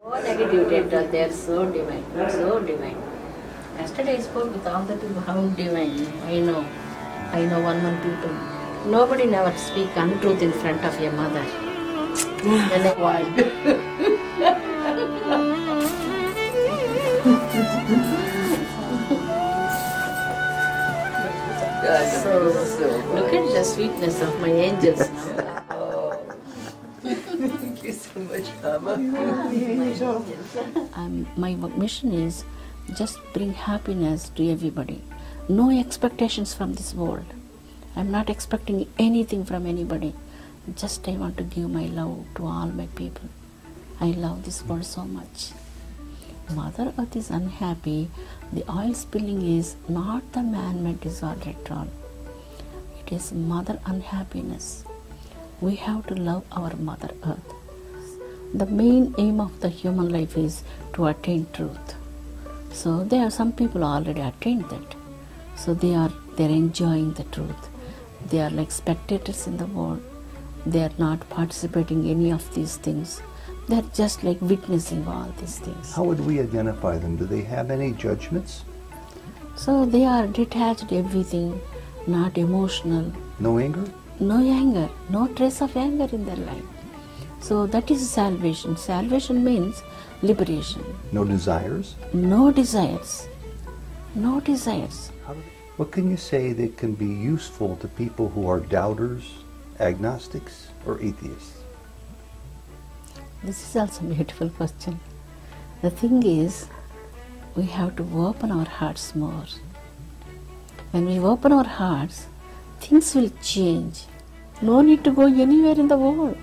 Oh, negativity, they are so divine, so divine. Yesterday I spoke with all the people how divine. I know one people. Nobody never speak untruth in front of your mother. Then I wild. So look at the sweetness of my angels now. Oh. Thank you so much, Amma. My mission is just bring happiness to everybody. No expectations from this world. I'm not expecting anything from anybody. Just I want to give my love to all my people. I love this world so much. Mother Earth is unhappy. The oil spilling is not the man-made disorder at all. It is mother unhappiness. We have to love our Mother Earth. The main aim of the human life is to attain truth. So there are some people already attained that. So they're enjoying the truth. They are like spectators in the world. They are not participating in any of these things. They're just like witnessing all these things. How would we identify them? Do they have any judgments? So they are detached, everything, not emotional. No anger? No anger, no trace of anger in their life. So that is salvation. Salvation means liberation. No desires? No desires. No desires. What can you say that can be useful to people who are doubters, agnostics, or atheists? This is also a beautiful question. The thing is, we have to open our hearts more. When we open our hearts, things will change. No need to go anywhere in the world.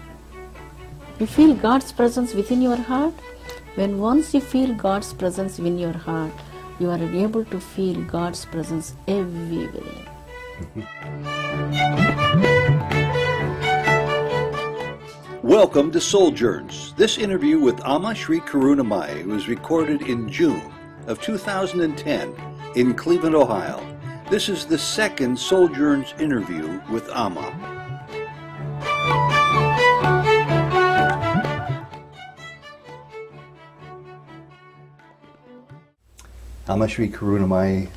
You feel God's presence within your heart. When once you feel God's presence within your heart, you are able to feel God's presence everywhere. Welcome to Sojourns. This interview with Amma Sri Karunamayi was recorded in June of 2010 in Cleveland, Ohio. This is the second Sojourns interview with Amma. Amma Sri Karunamayi,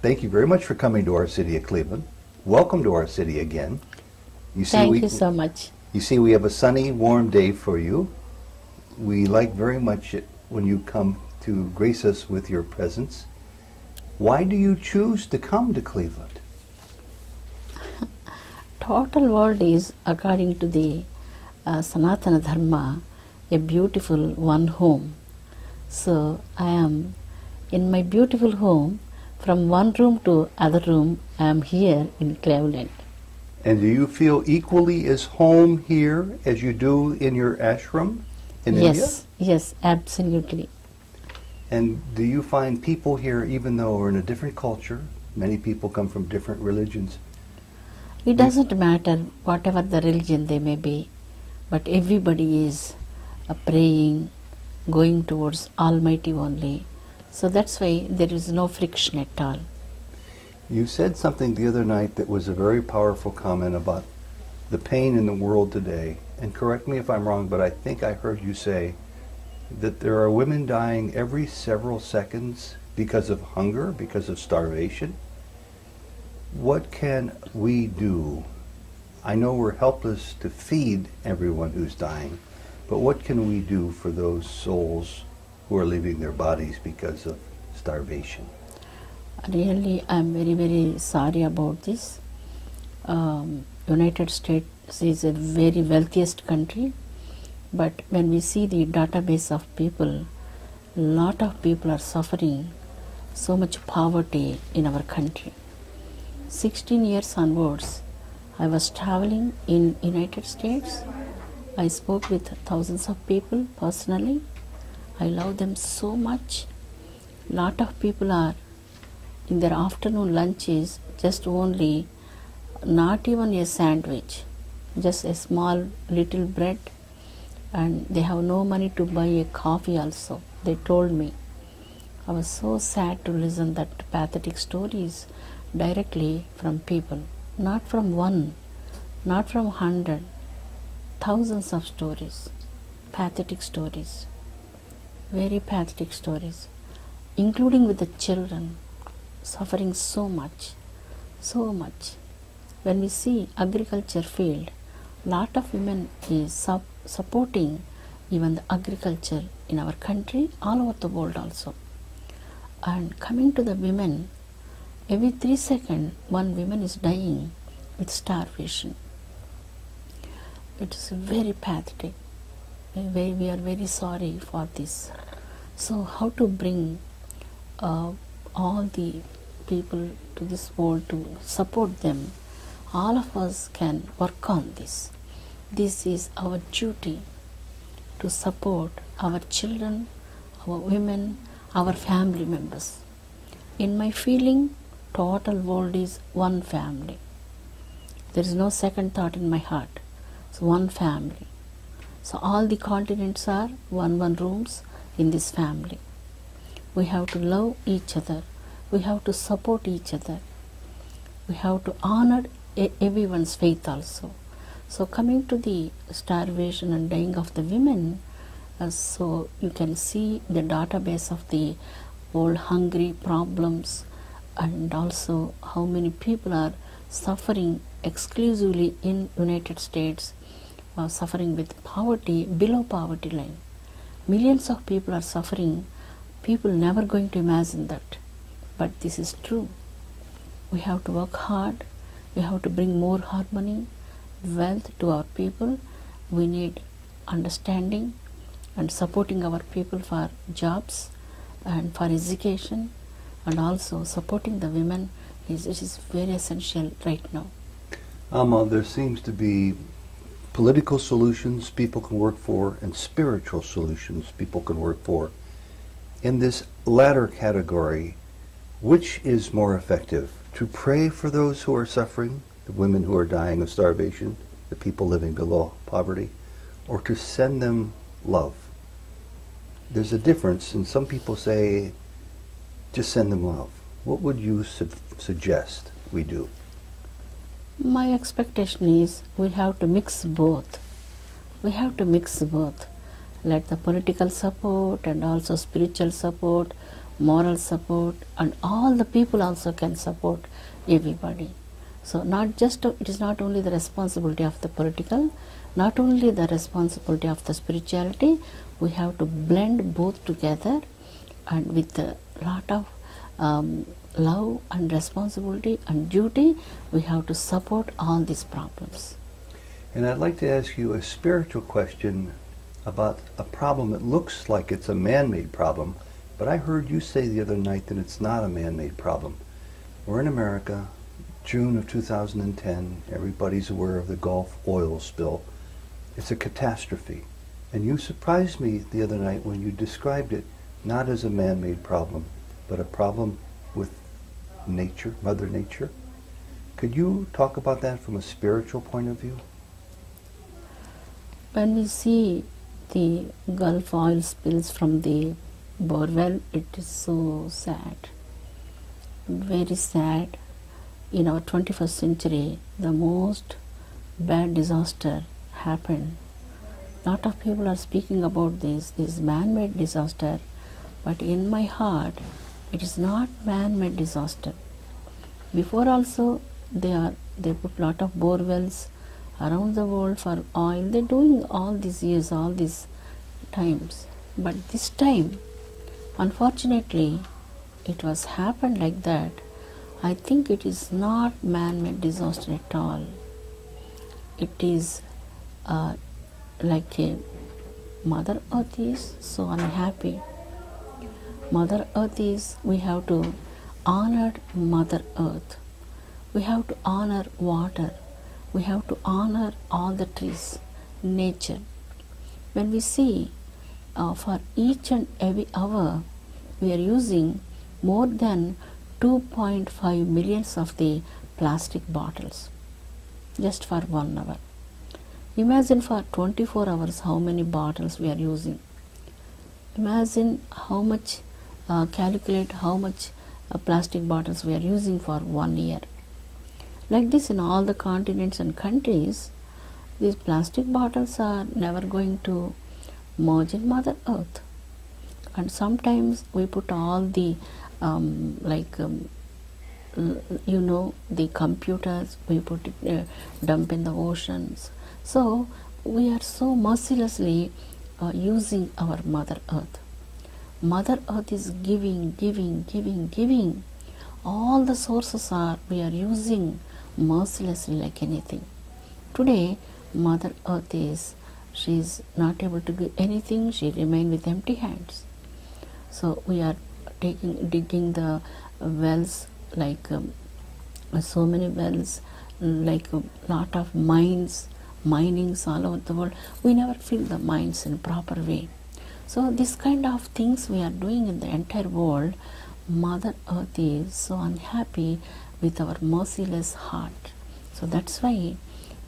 thank you very much for coming to our city of Cleveland. Welcome to our city again. Thank you so much. You see, we have a sunny, warm day for you. We like very much it when you come to grace us with your presence. Why do you choose to come to Cleveland? Total world is, according to the Sanatana Dharma, a beautiful one home. So I am in my beautiful home. From one room to other room, I am here in Cleveland. And do you feel equally as home here as you do in your ashram in India? Yes, absolutely. And do you find people here, even though we're in a different culture, many people come from different religions? It doesn't matter whatever the religion they may be, but everybody is praying, going towards Almighty only. So that's why there is no friction at all. You said something the other night that was a very powerful comment about the pain in the world today. And correct me if I'm wrong, but I think I heard you say that there are women dying every several seconds because of hunger, because of starvation. What can we do? I know we're helpless to feed everyone who's dying, but what can we do for those souls who are leaving their bodies because of starvation? Really, I'm very, very sorry about this. United States is a very wealthiest country, but when we see the database of people, a lot of people are suffering so much poverty in our country. 16 years onwards, I was traveling in United States. I spoke with thousands of people personally. I love them so much. Lot of people are in their afternoon lunches just only, not even a sandwich, just a small little bread, and they have no money to buy a coffee also. They told me. I was so sad to listen that pathetic stories directly from people, not from one, not from 100, thousands of stories, pathetic stories. very pathetic stories, including with the children, suffering so much, so much. When we see agriculture field, lot of women is supporting even the agriculture in our country, all over the world also. And coming to the women, every 3 seconds, one woman is dying with starvation. It is very pathetic. We are very sorry for this. So how to bring all the people to this world to support them? All of us can work on this. This is our duty to support our children, our women, our family members. In my feeling, total world is one family. There is no second thought in my heart. It's one family. So all the continents are one rooms in this family. We have to love each other. We have to support each other. We have to honor everyone's faith also. So coming to the starvation and dying of the women, so you can see the database of the world hungry problems, and also how many people are suffering exclusively in United States, suffering with poverty, below poverty line. Millions of people are suffering. People never going to imagine that, but this is true. We have to work hard. We have to bring more harmony, wealth to our people. We need understanding and supporting our people for jobs and for education, and also supporting the women it is very essential right now. Amma, there seems to be political solutions people can work for and spiritual solutions people can work for. In this latter category, which is more effective? To pray for those who are suffering, the women who are dying of starvation, the people living below poverty, or to send them love? There's a difference, and some people say, just send them love. What would you suggest we do? My expectation is we have to mix both. We have to mix both. Let the political support and also spiritual support, moral support, and all the people also can support everybody. So it is not only the responsibility of the political, not only the responsibility of the spirituality, we have to blend both together, and with a lot of love and responsibility and duty, we have to support all these problems. And I'd like to ask you a spiritual question about a problem that looks like it's a man-made problem, but I heard you say the other night that it's not a man-made problem. We're in America, June of 2010, everybody's aware of the Gulf oil spill. It's a catastrophe. And you surprised me the other night when you described it not as a man-made problem, but a problem with nature, Mother Nature. Could you talk about that from a spiritual point of view? When we see the Gulf oil spills from the borewell, it is so sad, very sad. In our 21st century, the most bad disaster happened. Lot of people are speaking about this man-made disaster, but in my heart, it is not man-made disaster. Before also, they put lot of bore wells around the world for oil. They're doing all these years, all these times. But this time, unfortunately, it was happened like that. I think it is not man-made disaster at all. It is like a Mother Earth is so unhappy. Mother Earth is, we have to honor Mother Earth. We have to honor water. We have to honor all the trees, nature. When we see for each and every hour, we are using more than 2.5 millions of the plastic bottles just for 1 hour. Imagine for 24 hours how many bottles we are using. Imagine how much, calculate how much plastic bottles we are using for 1 year. Like this in all the continents and countries, these plastic bottles are never going to merge in Mother Earth. And sometimes we put all the the computers, we put it, dump in the oceans. So we are so mercilessly using our Mother Earth. Mother Earth is giving, giving, giving, giving. All the sources we are using mercilessly like anything. Today, Mother Earth she is not able to give anything, she remains with empty hands. So we are digging the wells, so many wells, like a lot of minings all over the world. We never fill the mines in proper way. So this kind of things we are doing in the entire world. Mother Earth is so unhappy with our merciless heart. So that's why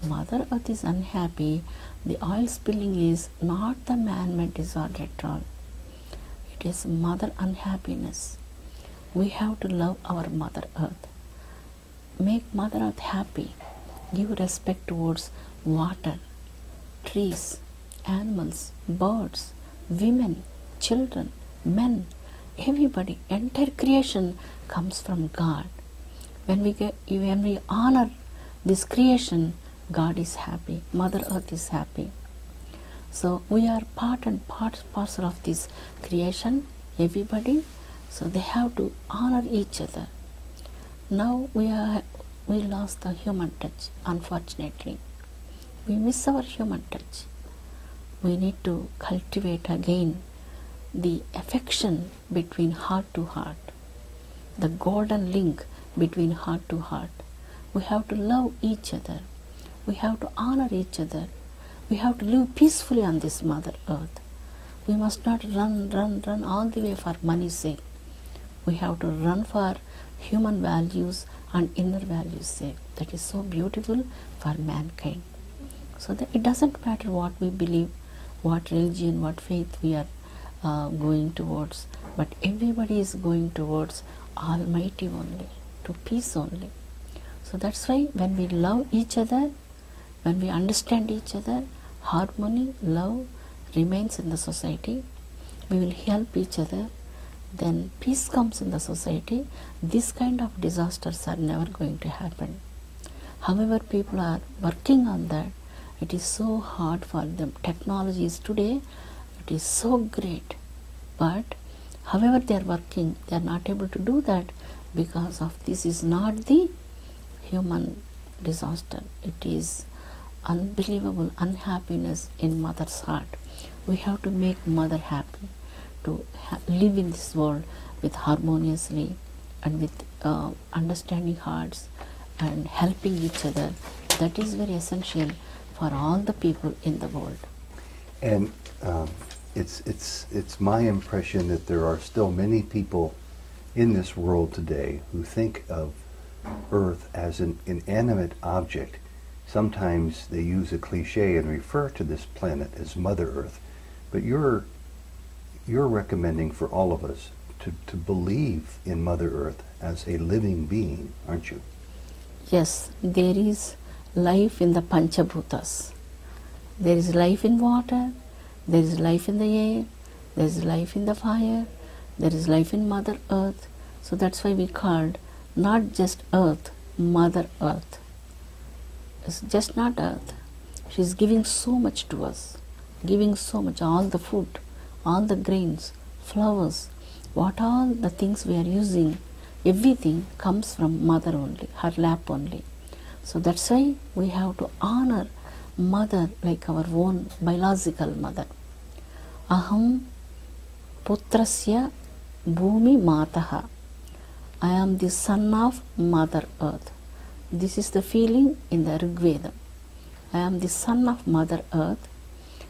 Mother Earth is unhappy. The oil spilling is not the man-made disorder at all. It is Mother unhappiness. We have to love our Mother Earth. Make Mother Earth happy. Give respect towards water, trees, animals, birds, women, children, men, everybody. Entire creation comes from God. When we honor this creation, God is happy, Mother Earth is happy. So we are part and parcel of this creation, everybody. So they have to honor each other. Now we lost the human touch, unfortunately. We miss our human touch. We need to cultivate again the affection between heart to heart, the golden link between heart to heart. We have to love each other. We have to honor each other. We have to live peacefully on this Mother Earth. We must not run all the way for money's sake. We have to run for human values and inner values sake. That is so beautiful for mankind. So that it doesn't matter what we believe, what religion, what faith we are going towards, but everybody is going towards Almighty only, to peace only. So that's why when we love each other, when we understand each other, harmony, love remains in the society. We will help each other, then peace comes in the society. This kind of disasters are never going to happen. However, people are working on that. It is so hard for them. Technology is today, it is so great, but however they are working, they are not able to do that because of this is not the human disaster. It is unbelievable unhappiness in Mother's heart. We have to make Mother happy, to live in this world with harmoniously and with understanding hearts and helping each other. That is very essential for all the people in the world. And it's my impression that there are still many people in this world today who think of Earth as an inanimate object. Sometimes they use a cliche and refer to this planet as Mother Earth, but you're recommending for all of us to believe in Mother Earth as a living being, aren't you? Yes, there is life in the Panchabhutas. There is life in water, there is life in the air, there is life in the fire, there is life in Mother Earth. So that's why we called not just Earth, Mother Earth. It's just not Earth. She is giving so much to us, giving so much, all the food, all the grains, flowers, what all the things we are using, everything comes from Mother only, her lap only. So that's why we have to honor Mother like our own biological mother. Aham putrasya bhumi mataha. I am the son of Mother Earth. This is the feeling in the Rig Veda. I am the son of Mother Earth.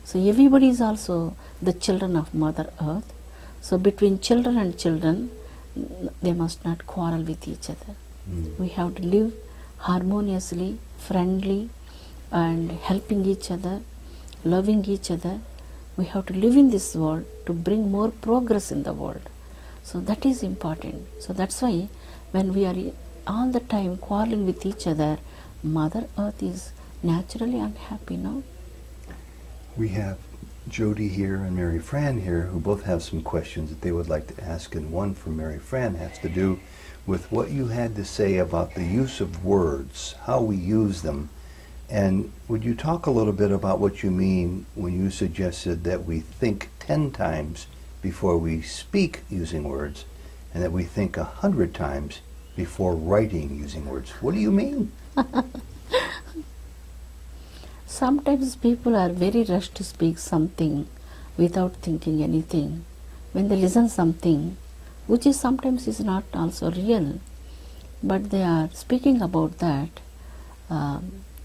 So everybody is also the children of Mother Earth. So between children and children, they must not quarrel with each other. We have to live harmoniously, friendly, and helping each other, loving each other. We have to live in this world to bring more progress in the world. So that is important. So that's why when we are all the time quarreling with each other, Mother Earth is naturally unhappy, no? We have Jody here and Mary Fran here, who both have some questions that they would like to ask, and one from Mary Fran has to do with what you had to say about the use of words, how we use them. And would you talk a little bit about what you mean when you suggested that we think 10 times before we speak using words, and that we think 100 times before writing using words? What do you mean? Sometimes people are very rushed to speak something without thinking anything. When they listen something, which is sometimes is not also real, but they are speaking about that.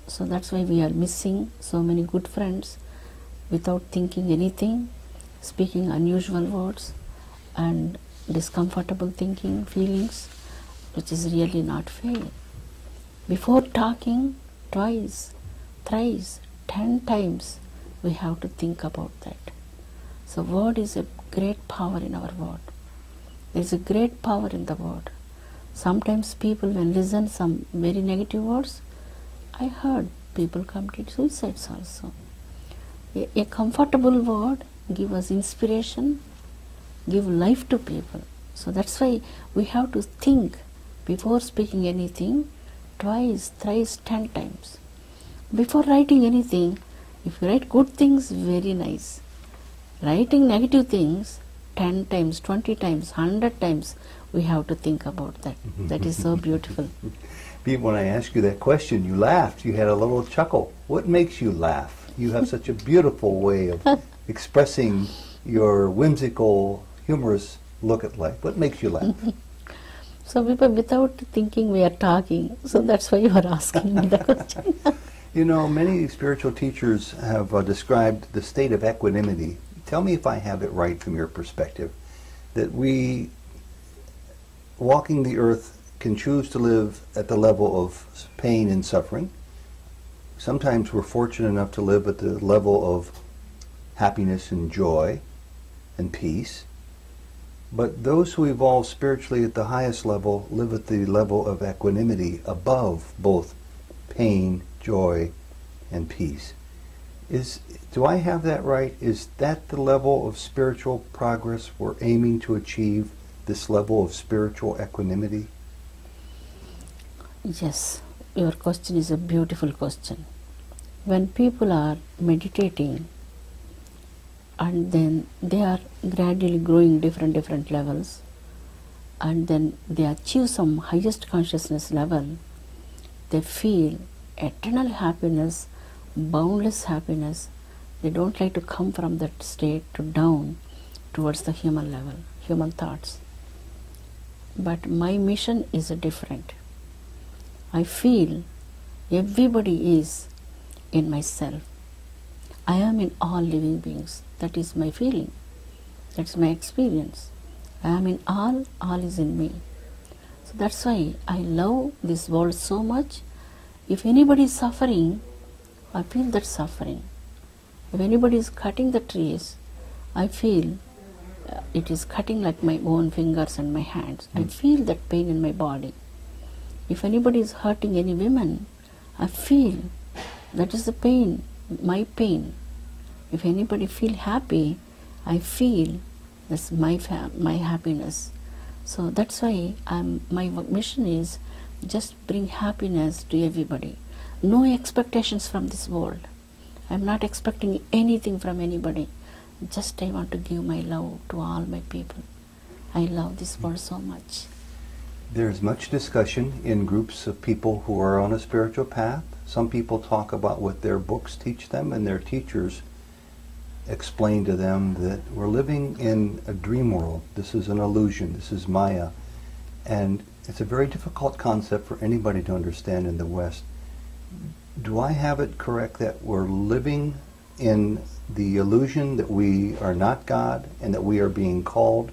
So that's why we are missing so many good friends without thinking anything, speaking unusual words and discomfortable thinking, feelings, which is really not fair. Before talking, twice, thrice, 10 times, we have to think about that. So word is a great power in our word. There is a great power in the word. Sometimes people, when listen some very negative words, I heard people commit suicides also. A comfortable word give us inspiration, give life to people. So that's why we have to think before speaking anything twice, thrice, 10 times. Before writing anything, if you write good things, very nice. Writing negative things, 10 times, 20 times, 100 times, we have to think about that. That is so beautiful. When I asked you that question, you laughed. You had a little chuckle. What makes you laugh? You have such a beautiful way of expressing your whimsical, humorous look at life. What makes you laugh? So people, without thinking, we are talking. So that's why you are asking me the question. You know, many spiritual teachers have described the state of equanimity. Tell me if I have it right from your perspective, that we, walking the earth, can choose to live at the level of pain and suffering. Sometimes we're fortunate enough to live at the level of happiness and joy and peace. But those who evolve spiritually at the highest level live at the level of equanimity above both pain, joy, and peace. Do I have that right? Is that the level of spiritual progress we're aiming to achieve, this level of spiritual equanimity? Yes, your question is a beautiful question. When people are meditating and then they are gradually growing different levels, and then they achieve some highest consciousness level, they feel eternal happiness, boundless happiness. They don't like to come from that state to down towards the human level, human thoughts. But my mission is different. I feel everybody is in myself. I am in all living beings. That is my feeling. That's my experience. I am in all is in me. So that's why I love this world so much. If anybody is suffering, I feel that suffering. If anybody is cutting the trees, I feel it is cutting like my own fingers and my hands. I feel that pain in my body. If anybody is hurting any women, I feel that is the pain, my pain. If anybody feel happy, I feel that's my happiness. So that's why my mission is just bring happiness to everybody. No expectations from this world. I'm not expecting anything from anybody. Just I want to give my love to all my people. I love this world so much. There's much discussion in groups of people who are on a spiritual path. Some people talk about what their books teach them, and their teachers explain to them that we're living in a dream world. This is an illusion. This is Maya. And it's a very difficult concept for anybody to understand in the West. Do I have it correct that we're living in the illusion that we are not God and that we are being called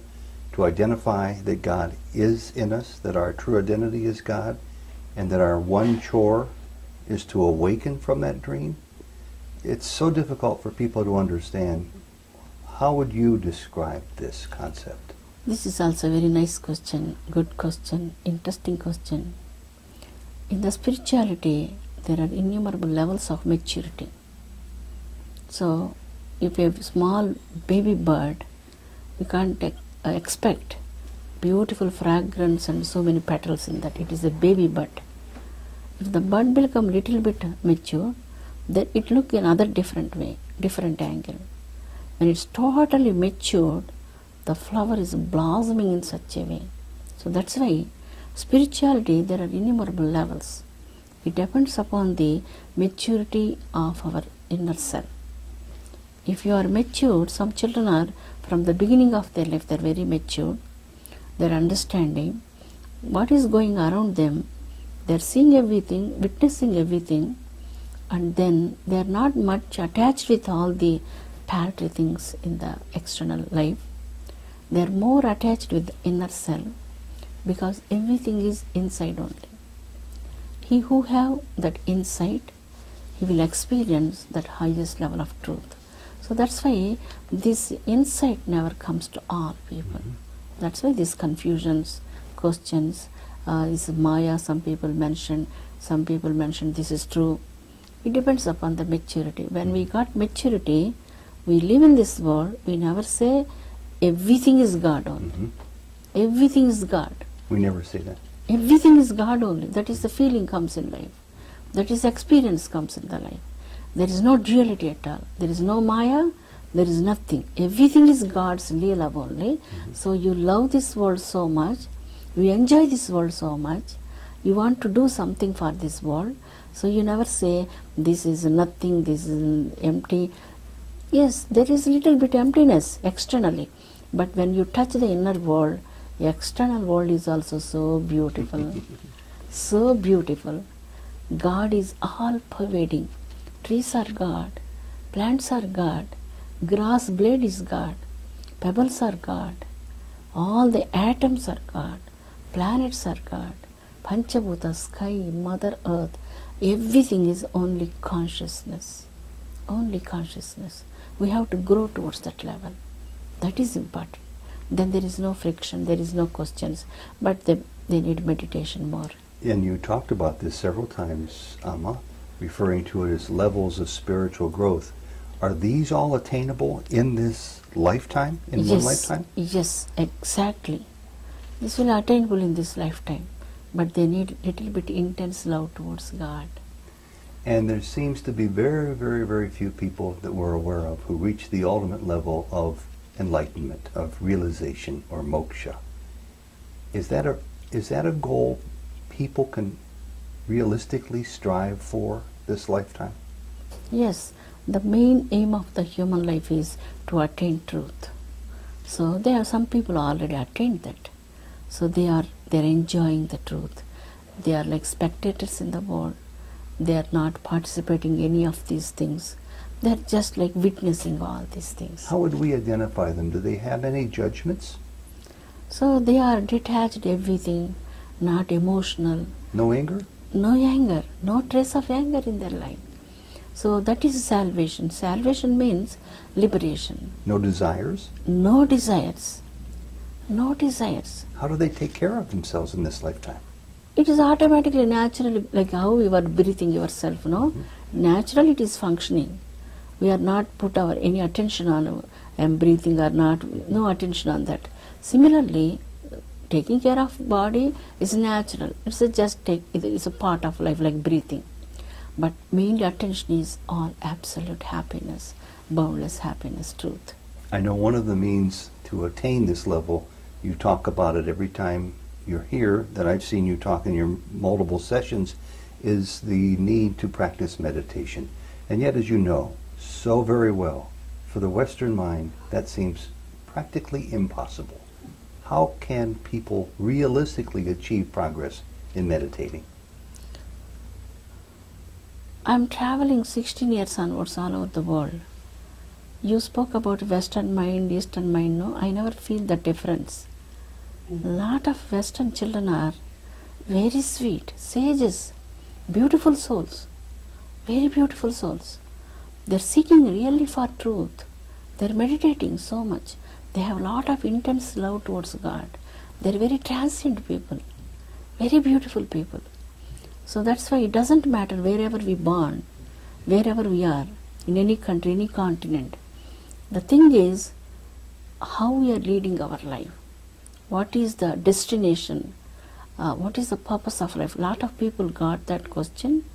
to identify that God is in us, that our true identity is God, and that our one chore is to awaken from that dream? It's so difficult for people to understand. How would you describe this concept? This is also a very nice question, good question, interesting question. In the spirituality, there are innumerable levels of maturity. So, if a small baby bird, you can't expect beautiful fragrance and so many petals in that. It is a baby bud. If the bud become little bit mature, then it look another different way, different angle. When it's totally matured, the flower is blossoming in such a way. So that's why spirituality, there are innumerable levels. It depends upon the maturity of our inner self. If you are matured, some children are from the beginning of their life, they are very matured. They are understanding what is going around them. They are seeing everything, witnessing everything, and then they are not much attached with all the paltry things in the external life. They are more attached with the inner self because everything is inside only. He who have that insight, he will experience that highest level of truth. So that's why this insight never comes to all people. That's why these confusions, questions, is Maya, some people mention this is true. It depends upon the maturity. When we got maturity, we live in this world, we never say everything is God only. Everything is God. We never say that. Everything is God only. That is the feeling comes in life. That is experience comes in the life. There is no duality at all. There is no Maya, there is nothing. Everything is God's Leela only. So you love this world so much, you enjoy this world so much, you want to do something for this world. So you never say this is nothing, this is empty. Yes, there is a little bit emptiness externally. But when you touch the inner world, the external world is also so beautiful. So beautiful. God is all pervading. Trees are God, plants are God, grass blade is God, pebbles are God, all the atoms are God, planets are God, Panchabhuta, sky, Mother Earth, everything is only consciousness. Only consciousness. We have to grow towards that level. That is important. Then there is no friction, there is no questions, but they need meditation more. And you talked about this several times, Amma, referring to it as levels of spiritual growth. Are these all attainable in this lifetime, in one lifetime? Yes, exactly. This will attainable in this lifetime, but they need little bit intense love towards God. And there seems to be very, very, very few people that we're aware of who reach the ultimate level of enlightenment, of realization or moksha. Is that a goal people can realistically strive for this lifetime? Yes, the main aim of the human life is to attain truth. So there are some people already attained that. So they're enjoying the truth. They are like spectators in the world. They are not participating in any of these things. They're just like witnessing all these things. How would we identify them? Do they have any judgments? So they are detached, everything, not emotional. No anger? No anger, no trace of anger in their life. So that is salvation. Salvation means liberation. No desires? No desires. No desires. How do they take care of themselves in this lifetime? It is automatically, naturally, like how you are breathing yourself, no? Naturally it is functioning. We are not put our any attention on breathing or not, no attention on that. Similarly, taking care of body is natural. It's a part of life, like breathing. But mainly attention is on absolute happiness, boundless happiness, truth. I know one of the means to attain this level, you talk about it every time you're here, that I've seen you talk in your multiple sessions, is the need to practice meditation. And yet, as you know so very well, for the Western mind, that seems practically impossible. How can people realistically achieve progress in meditating? I'm traveling 16 years onwards all over the world. You spoke about Western mind, Eastern mind, no? I never feel the difference. Lot of Western children are very sweet, sages, beautiful souls, very beautiful souls. They're seeking really for truth. They're meditating so much. They have a lot of intense love towards God. They're very transient people, very beautiful people. So that's why it doesn't matter wherever we born, wherever we are, in any country, any continent. The thing is how we are leading our life. What is the destination? What is the purpose of life? A lot of people got that question.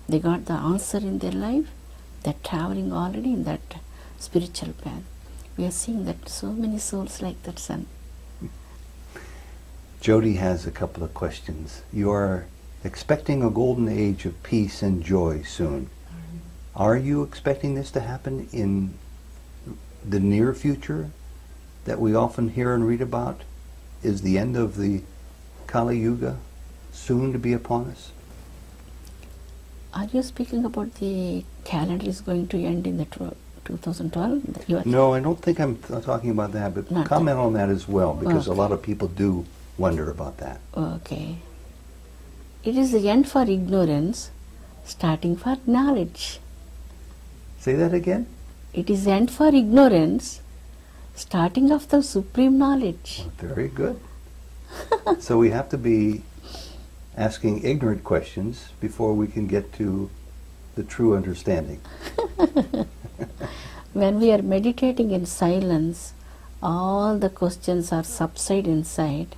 They got the answer in their life. They're traveling already in that spiritual path. We are seeing that so many souls like that, son. Jody has a couple of questions. You are expecting a golden age of peace and joy soon. Are you expecting this to happen in the near future that we often hear and read about? Is the end of the Kali Yuga soon to be upon us? Are you speaking about the calendar is going to end in the 2012? No, I don't think I'm talking about that, but Not comment on that as well, because Okay. a lot of people do wonder about that. Okay. It is the end for ignorance, starting for knowledge. Say that again? It is the end for ignorance, starting of the supreme knowledge. Very good. So we have to be asking ignorant questions before we can get to the true understanding. When we are meditating in silence, all the questions are subside inside.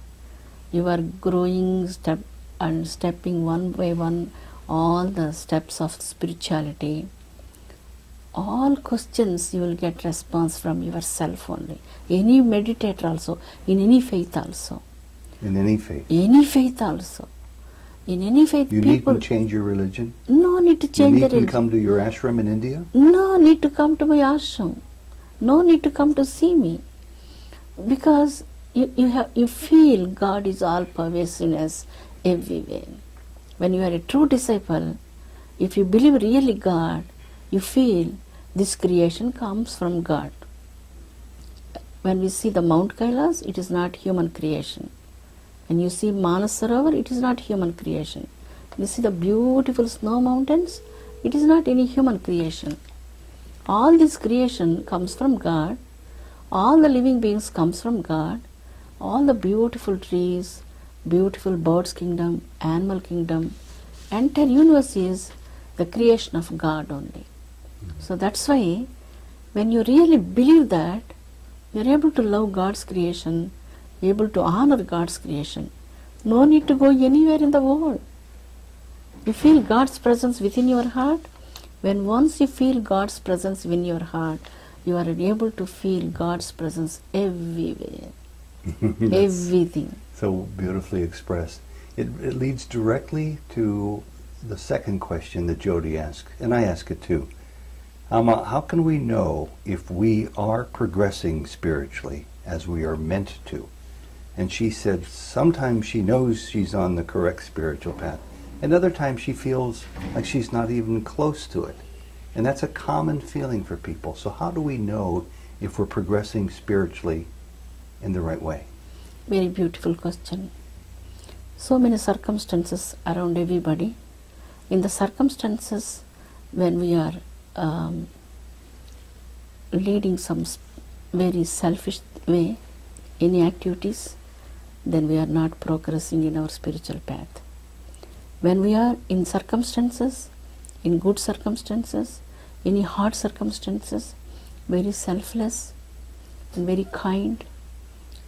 You are growing step and stepping one by one all the steps of spirituality. All questions you will get response from yourself only. Any meditator also, in any faith also. In any faith. Any faith also. In any faith, You people needn't change your religion. no need to You change the needn't religion. come to your ashram in India. No need to come to my ashram. No need to come to see me. Because you feel God is all pervasiveness everywhere. When you are a true disciple, if you believe really God, you feel this creation comes from God. When we see the Mount Kailas, it is not human creation. When you see Manasarovar, it is not human creation. When you see the beautiful snow mountains, it is not any human creation. All this creation comes from God. All the living beings comes from God. All the beautiful trees, beautiful birds kingdom, animal kingdom, entire universe is the creation of God only. So that's why when you really believe that, you are able to love God's creation, able to honor God's creation. No need to go anywhere in the world. You feel God's presence within your heart. When once you feel God's presence within your heart, you are able to feel God's presence everywhere. Everything. So beautifully expressed. It leads directly to the second question that Jody asked, and I ask it too. Amma, how can we know if we are progressing spiritually as we are meant to? And she said sometimes she knows she's on the correct spiritual path, and other times she feels like she's not even close to it. And that's a common feeling for people. So how do we know if we're progressing spiritually in the right way? Very beautiful question. So many circumstances around everybody. In the circumstances when we are leading some very selfish way, any activities, then we are not progressing in our spiritual path. When we are in circumstances, in good circumstances, any hard circumstances, very selfless and very kind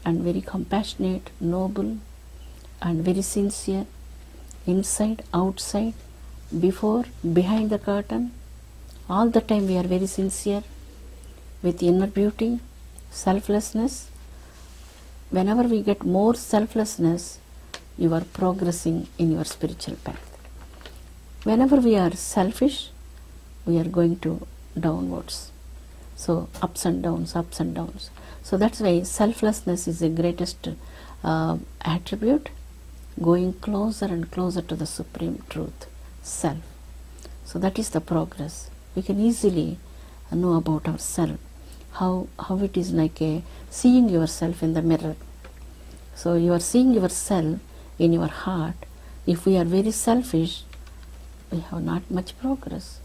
and very compassionate, noble and very sincere, inside, outside, before, behind the curtain, all the time we are very sincere, with inner beauty, selflessness. Whenever we get more selflessness, you are progressing in your spiritual path. Whenever we are selfish, we are going to downwards. So ups and downs, ups and downs. So that's why selflessness is the greatest attribute, going closer and closer to the supreme truth, self. So that is the progress. We can easily know about ourselves, how it is like seeing yourself in the mirror. So you are seeing yourself in your heart. If we are very selfish, we have not much progress.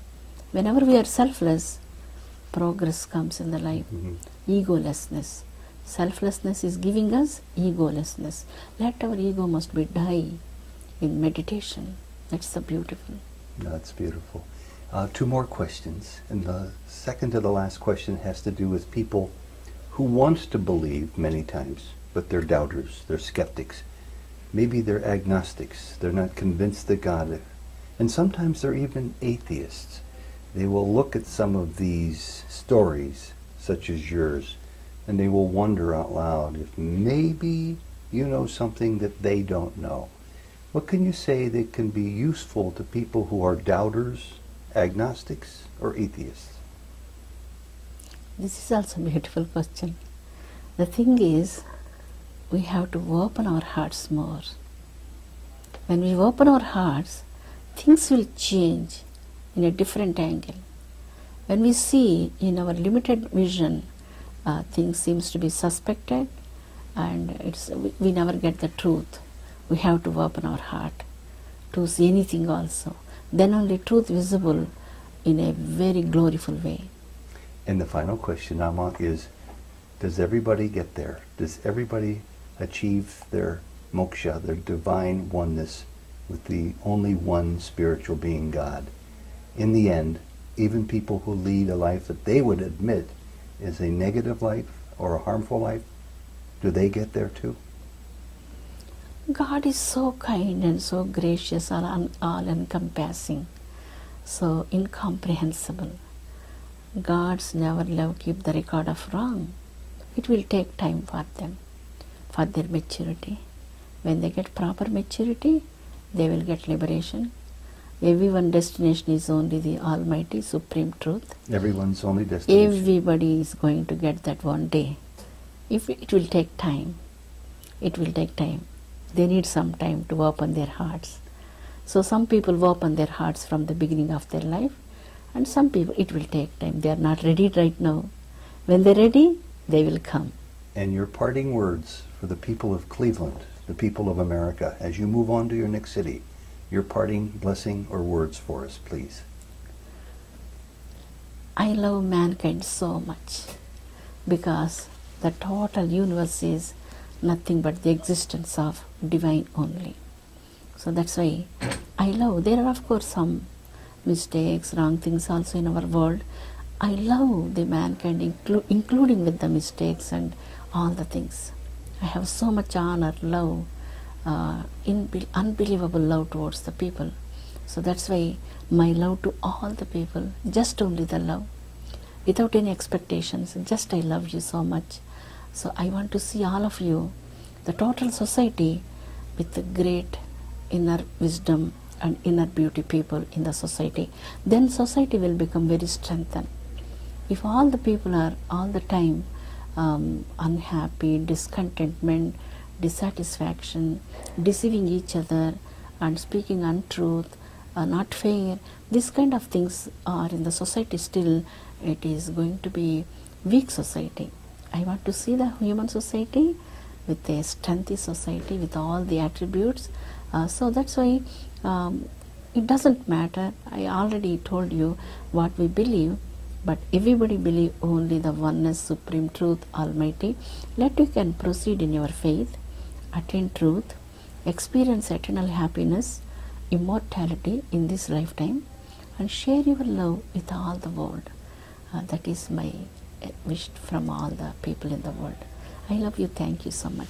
Whenever we are selfless, progress comes in the life. Egolessness. Selflessness is giving us egolessness. Let our ego must be die in meditation. That's the beautiful. That's beautiful. Two more questions. And the second to the last question has to do with people who want to believe many times, but they're doubters, they're skeptics. Maybe they're agnostics, they're not convinced that God, and sometimes they're even atheists. They will look at some of these stories, such as yours, and they will wonder out loud if maybe you know something that they don't know. What can you say that can be useful to people who are doubters, agnostics, or atheists? This is also a beautiful question. The thing is, we have to open our hearts more. When we open our hearts, things will change in a different angle. When we see in our limited vision, things seems to be suspected, and we never get the truth. We have to open our heart to see anything also. Then only truth visible in a very gloriful way. And the final question, Amma, is, does everybody get there? Does everybody achieve their moksha, their divine oneness with the only one spiritual being, God? In the end, even people who lead a life that they would admit is a negative life or a harmful life, do they get there too? God is so kind and so gracious, all encompassing, so incomprehensible. Gods never keep the record of wrong. It will take time for them, for their maturity. When they get proper maturity, they will get liberation. Everyone's destination is only the Almighty Supreme Truth. Everyone's only destination. Everybody is going to get that one day. If it will take time. It will take time. They need some time to open their hearts. So some people open their hearts from the beginning of their life, and some people it will take time. They are not ready right now. When they're ready, they will come. And your parting words for the people of Cleveland, the people of America, as you move on to your next city, your parting blessing or words for us, please. I love mankind so much because the total universe is nothing but the existence of divine only. So that's why I love. There are of course some mistakes, wrong things also in our world. I love the mankind, including with the mistakes and all the things. I have so much honor, love, unbelievable love towards the people. So that's why my love to all the people, just only the love, without any expectations, just I love you so much. So I want to see all of you, the total society, with the great inner wisdom and inner beauty people in the society. Then society will become very strengthened. If all the people are all the time unhappy, discontentment, dissatisfaction, deceiving each other and speaking untruth, not fair, this kind of things are in the society, still it is going to be weak society. I want to see the human society with a strengthy society with all the attributes. So that's why it doesn't matter. I already told you what we believe, but everybody believe only the oneness, supreme truth, Almighty. Let you can proceed in your faith, attain truth, experience eternal happiness, immortality in this lifetime, and share your love with all the world. That is my wish from all the people in the world. I love you. Thank you so much.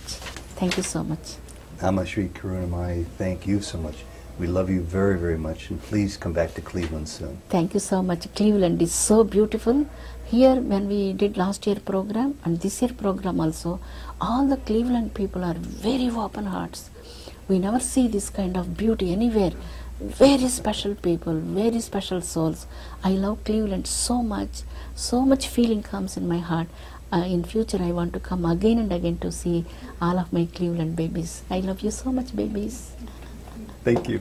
Thank you so much. Amma Sri Karunamayi, thank you so much. We love you very, very much, and please come back to Cleveland soon. Thank you so much. Cleveland is so beautiful. Here, when we did last year program and this year program also, all the Cleveland people are very open hearts. We never see this kind of beauty anywhere. Very special people, very special souls. I love Cleveland so much. So much feeling comes in my heart. In future, I want to come again and again to see all of my Cleveland babies. I love you so much, babies. Thank you.